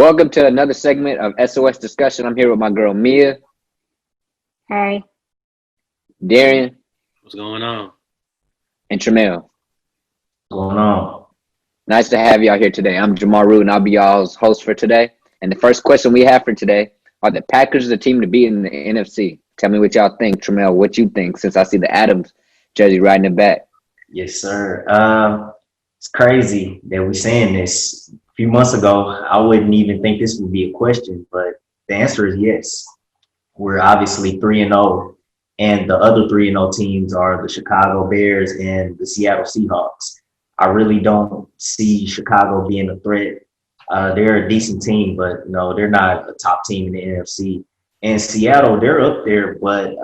welcome to another segment of SOS Discussion. I'm here with my girl Mia, Hi. Darian, What's going on? and Tramel. Going on. Nice to have y'all here today. I'm Jamal Root, and I'll be y'all's host for today. And the first question we have for today are the Packers the team to beat in the NFC? Tell me what y'all think, Tramel. What you think? Since I see the Adams jersey riding it back. Yes, sir. It's crazy that we're saying this. A few months ago, I wouldn't even think this would be a question, but the answer is yes. We're obviously 3-0, and the other 3-0 teams are the Chicago Bears and the Seattle Seahawks. I really don't see Chicago being a threat. They're a decent team, but they're not a top team in the NFC. And Seattle, they're up there, but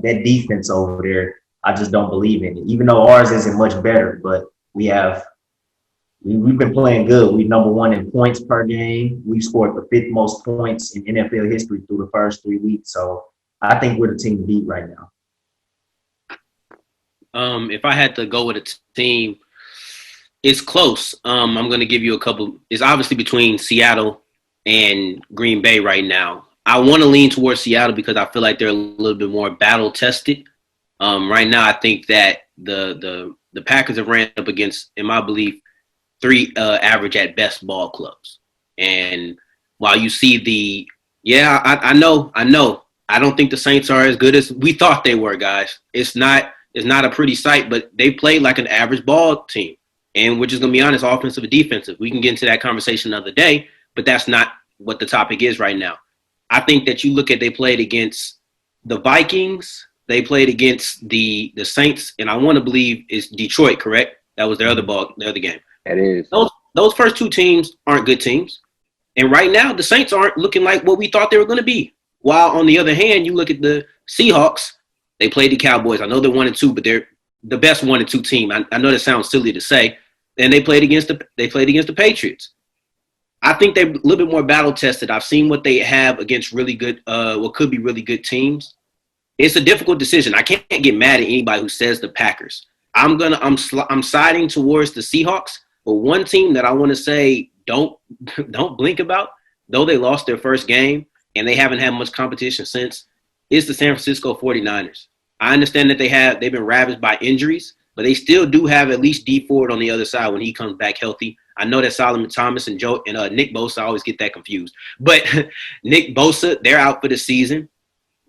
that defense over there, I just don't believe in it. Even though ours isn't much better, but we've been playing good. We're number one in points per game. We've scored the fifth most points in NFL history through the first 3 weeks. So I think we're the team to beat right now. If I had to go with a team, it's close. I'm going to give you a couple. It's obviously between Seattle and Green Bay right now. I want to lean towards Seattle because I feel like they're a little bit more battle tested. Right now, I think that the Packers have ran up against, in my belief, 3 average at best ball clubs. And while you see I know. I don't think the Saints are as good as we thought they were, guys. It's not a pretty sight, but they played like an average ball team. And we're just going to be honest, offensive and defensive. We can get into that conversation another day, but that's not what the topic is right now. I think that you look at they played against the Vikings, they played against the Saints, and I want to believe it's Detroit, correct? That was the other game. That is. Those first 2 teams aren't good teams. And right now, the Saints aren't looking like what we thought they were going to be. While on the other hand, you look at the Seahawks, they played the Cowboys. I know they're 1-2, but they're the best 1-2 team. I know that sounds silly to say. And they played against the Patriots. I think they're a little bit more battle tested. I've seen what they have against really good, what could be really good teams. It's a difficult decision. I can't get mad at anybody who says the Packers. I'm siding towards the Seahawks, but one team that I want to say don't blink about, though they lost their first game and they haven't had much competition since, is the San Francisco 49ers. I understand that they've been ravaged by injuries, but they still do have at least D Ford on the other side when he comes back healthy. I know that Solomon Thomas and Nick Bosa, I always get that confused. But Nick Bosa, they're out for the season.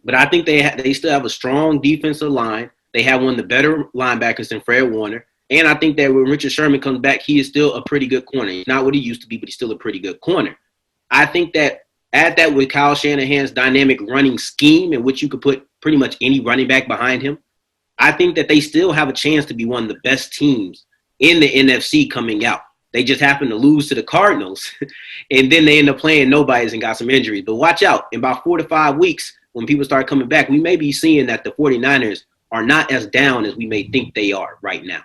But I think they still have a strong defensive line. They have one of the better linebackers than Fred Warner. And I think that when Richard Sherman comes back, he is still a pretty good corner. He's not what he used to be, but he's still a pretty good corner. I think that add that with Kyle Shanahan's dynamic running scheme in which you could put pretty much any running back behind him, I think that they still have a chance to be one of the best teams in the NFC coming out. They just happen to lose to the Cardinals, and then they end up playing nobodies and got some injuries. But watch out. In about 4 to 5 weeks, when people start coming back, we may be seeing that the 49ers are not as down as we may think they are right now.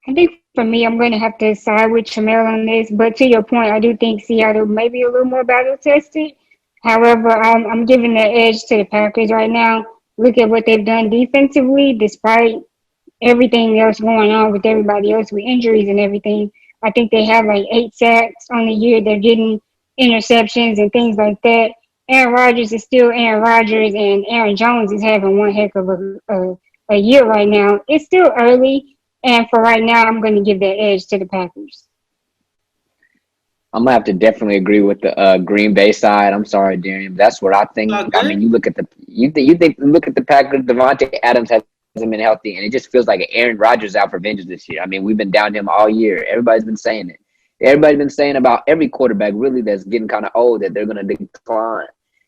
I think for me, I'm going to have to side with Chamel on this. But to your point, I do think Seattle may be a little more battle tested. However, I'm giving the edge to the Packers right now. Look at what they've done defensively, despite everything else going on with everybody else with injuries and everything. I think they have like 8 sacks on the year. They're getting interceptions and things like that. Aaron Rodgers is still Aaron Rodgers, and Aaron Jones is having one heck of a year right now. It's still early, and for right now, I'm going to give that edge to the Packers. I'm gonna have to definitely agree with the Green Bay side. I'm sorry, Darian, but that's what I think. I mean, you look at the Packers. Devontae Adams hasn't been healthy, and it just feels like Aaron Rodgers out for vengeance this year. I mean, we've been down him all year. Everybody's been saying it. Everybody's been saying about every quarterback really that's getting kind of old that they're gonna decline.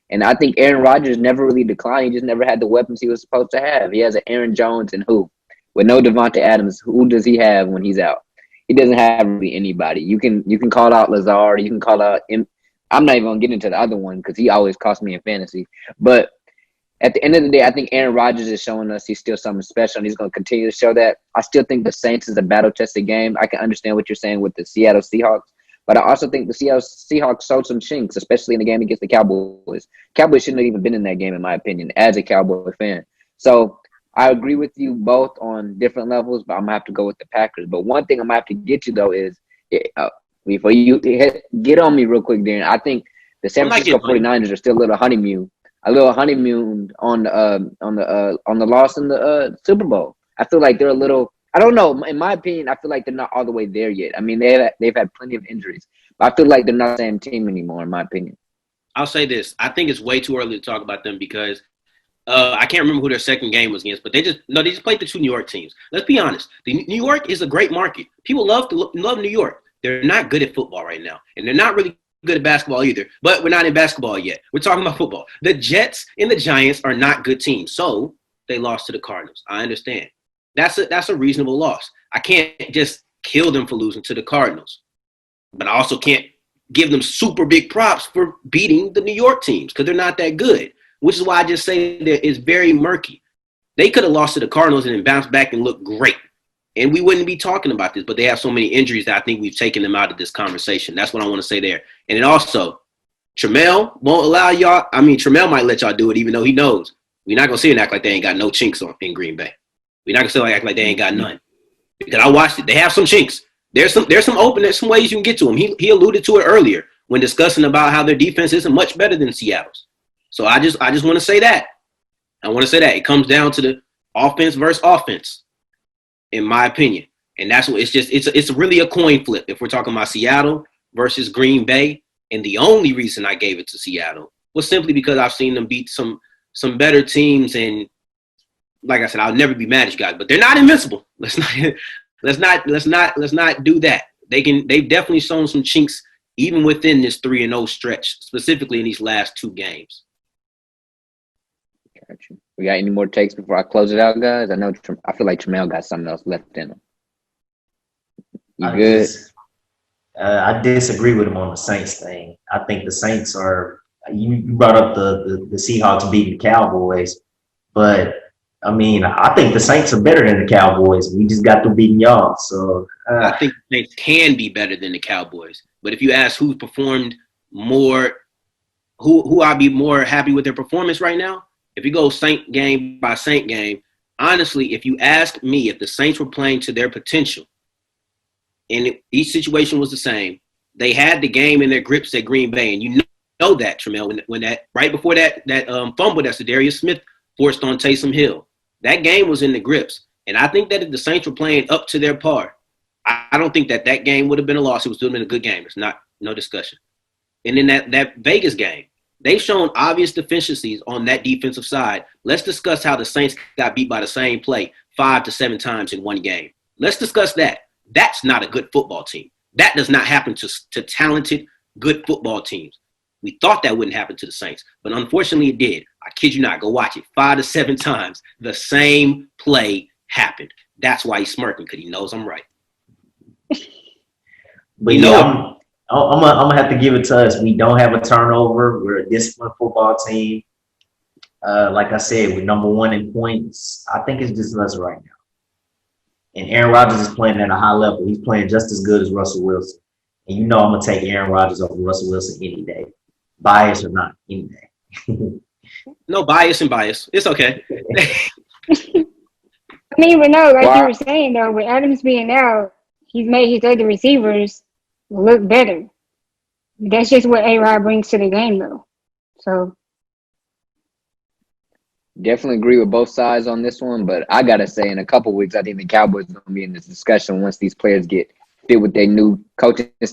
And I think Aaron Rodgers never really declined. He just never had the weapons he was supposed to have. He has an Aaron Jones and who? With no Devontae Adams, who does he have when he's out? He doesn't have really anybody. You can call out Lazard. You can call out I'm not even going to get into the other one because he always cost me in fantasy. But at the end of the day, I think Aaron Rodgers is showing us he's still something special, and he's going to continue to show that. I still think the Saints is a battle-tested game. I can understand what you're saying with the Seattle Seahawks. But I also think the Seattle Seahawks showed some chinks, especially in the game against the Cowboys. Cowboys shouldn't have even been in that game, in my opinion, as a Cowboy fan. So I agree with you both on different levels, but I'm going to have to go with the Packers. But one thing I'm going to have to get you, though, is before you get on me real quick, Darren. I think the San Francisco 49ers are still a little honeymooned on the loss in the Super Bowl. I feel like they're a little. I don't know. In my opinion, I feel like they're not all the way there yet. I mean, they've had plenty of injuries, but I feel like they're not the same team anymore. In my opinion, I'll say this: I think it's way too early to talk about them because I can't remember who their second game was against, but they just played the two New York teams. Let's be honest: New York is a great market. People love New York. They're not good at football right now, and they're not really good at basketball either. But we're not in basketball yet. We're talking about football. The Jets and the Giants are not good teams, so they lost to the Cardinals. I understand. That's a reasonable loss. I can't just kill them for losing to the Cardinals, but I also can't give them super big props for beating the New York teams because they're not that good, which is why I just say that it's very murky. They could have lost to the Cardinals and then bounced back and looked great, and we wouldn't be talking about this, but they have so many injuries that I think we've taken them out of this conversation. That's what I want to say there. And then also, Trammell won't allow y'all. I mean, Trammell might let y'all do it even though he knows. We're not going to sit and act like they ain't got no chinks in Green Bay. We're not going to sit and act like they ain't got none. Because I watched it. They have some chinks. There's some ways you can get to them. He alluded to it earlier when discussing about how their defense isn't much better than Seattle's. So I just want to say that. I want to say that. It comes down to the offense versus offense, in my opinion. And that's what it's really a coin flip if we're talking about Seattle versus Green Bay. And the only reason I gave it to Seattle was simply because I've seen them beat some better teams. And like I said, I'll never be mad at you guys, but they're not invincible. Let's not do that. They've definitely shown some chinks even within this 3-0 stretch, specifically in these last two games. Gotcha. We got any more takes before I close it out, guys? I feel like Trammell got something else left in him. You good? I disagree with him on the Saints thing. I think the Saints are. You brought up the Seahawks beating the Cowboys, but I mean, I think the Saints are better than the Cowboys. We just got to beating y'all. So I think the Saints can be better than the Cowboys. But if you ask who performed more, who I'd be more happy with their performance right now, if you go Saint game by Saint game, honestly, if you ask me if the Saints were playing to their potential, and each situation was the same, they had the game in their grips at Green Bay, and you know that, Trammell, when that right before that fumble that Darius Smith forced on Taysom Hill, that game was in the grips. And I think that if the Saints were playing up to their par, I don't think that game would have been a loss. It would still have been a good game. It's no discussion. And in that Vegas game, they've shown obvious deficiencies on that defensive side. Let's discuss how the Saints got beat by the same play 5 to 7 times in one game. Let's discuss that. That's not a good football team. That does not happen to talented, good football teams. We thought that wouldn't happen to the Saints, but unfortunately it did. I kid you not. Go watch it. 5 to 7 times, the same play happened. That's why he's smirking, because he knows I'm right. But I'm gonna have to give it to us. We don't have a turnover. We're a disciplined football team. Like I said, we're number 1 in points. I think it's just us right now. And Aaron Rodgers is playing at a high level. He's playing just as good as Russell Wilson. And you know I'm gonna take Aaron Rodgers over Russell Wilson any day, bias or not, any day. No bias and bias. It's okay. I mean, but no, like you were saying though, with Adams being out, he's made his other receivers look better. That's just what A-Rod brings to the game, though. So definitely agree with both sides on this one, but I gotta say, in a couple weeks, I think the Cowboys are gonna be in this discussion once these players get fit with their new coaching staff.